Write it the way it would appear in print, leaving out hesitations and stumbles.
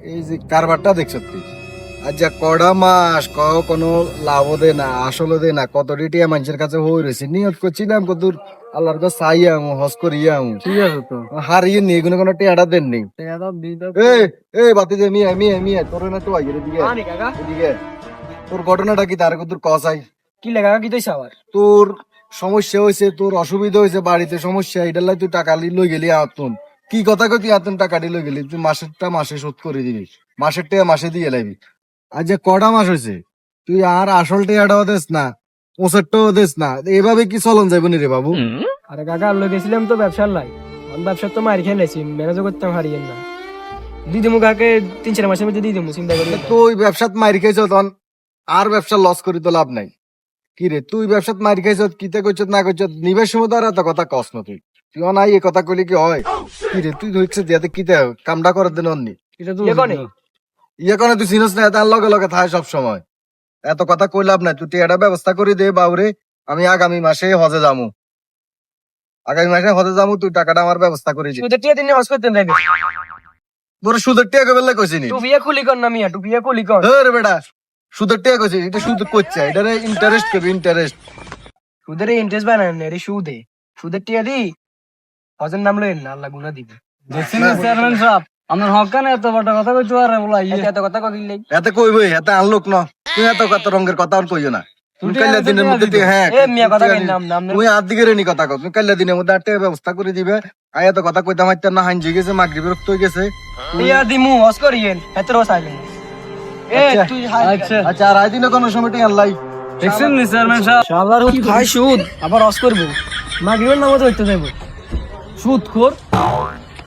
এই যে কারবারটা দেখছ তুই আচ্ছা কড়া মাস কোনো লাভও দে না আসলে দে না কত টিয়া মানুষের কাছে হয়ে রয়েছে নিয়ত করছিলাম কত আল্লাহর কাছে চাইয়াম হস করিয়াম ঠিক আছে তো হারিয়ে নিয়ে কোনো টিয়াটা দেন নেই টাকা দিতে এ বাতি যে মিয়া তোর না তো আইয়ে এদিকে আনি কাকা এদিকে তোর ঘটনাটা কি তার তোর কসাই কি লেখা কি দইছ আবার তোর সমস্যা হয়েছে তোর অসুবিধা হয়েছে বাড়িতে সমস্যা এটার লাই তুই টাকা লই গেলি আতুন কি কথা কই তুই আতুন টাকা লই গেলি তুই মাসেরটা মাসে শোধ করে দিবি মাসের টাকা মাসে দিয়ে লাইবি আজ যে কটা মাস হয়েছে তুই আর আসল টাকাটাও দিস না পঁচারটাও দিস না এভাবে কি চলন যাইব নি রে বাবু আরে কাকা আল্লো গেছিলাম তো ব্যবসার লাই আমি ব্যবসার তো মারি খেলেছি ম্যানেজও করতাম হারিয়েন না দিয়ে দেবো কাকে 3-4 মাসের মধ্যে দিয়ে দেবো চিন্তা করি তুই ব্যবসাত মারি খাইছ তখন আর ব্যবসা লস করি তো লাভ নাই কি রে তুই ব্যবসাত মারি খাইছ কিতে করছ না করছ নিবেশ সময় তো আর এত কথা কস না তুই তুই নাই এ কথা কইলি কি হয় কি রে তুই ধরছে দিয়াতে কিতে কামটা করার দিন অন্নি এটা তো এখানে ইয়ে কোনে তুই চিনস না তার লগে লগে থাকে সব সময় এত কথা কই লাভ নাই তুই টিয়াটা ব্যবস্থা করে দে বাউরে আমি আগামী মাসে হজে যামু তুই টাকাটা আমার ব্যবস্থা করে দে সুদের টিয়া দিনে হস করতেন দেখবে তোর সুদের টিয়া কবে কইছি নি টুপিয়া খুলি কর না মিয়া টুপিয়া খুলি কর রে বেটা সুদের টিয়া কইছি এটা সুদ করছে এটা ইন্টারেস্ট করবি ইন্টারেস্ট সুদের ইন্টারেস্ট বানান না রে সুদে সুদের টিয়া দি হজের নাম লইন না আল্লাহ গুনাহ দিবে দেখছেন চেয়ারম্যান সাহেব আপনার হকানে এত বড় কথা কইতে পারে বলা এত কথা কইলে এতে কইবই এতে আনলোক ন তুই এত কত রঙের কথা আর কইও না তুই কাল্লা দিনের মধ্যে তুই হ্যাঁ এ মিয়া কথা কই নাম নাম তুই আর দিকে রেনি কথা কও তুই কাল্লা দিনের মধ্যে আটটা ব্যবস্থা করে দিবে আয় এত কথা কইতাম আইতা না হাইন জি গেছে মাগরিব রক্ত হয়ে গেছে টিয়া দিমু হস করিয়েন এত রস আইলেন এ আচ্ছা। তুই হাই আচ্ছা আচ্ছা আর আইদিনে কোনো সময় টিয়া আল্লাহ দেখছেন চেয়ারম্যান সাহেব শালার খাই সুদ আবার হস করবো মাগরিবের নামাজ হইতে যাইব সুদ খোর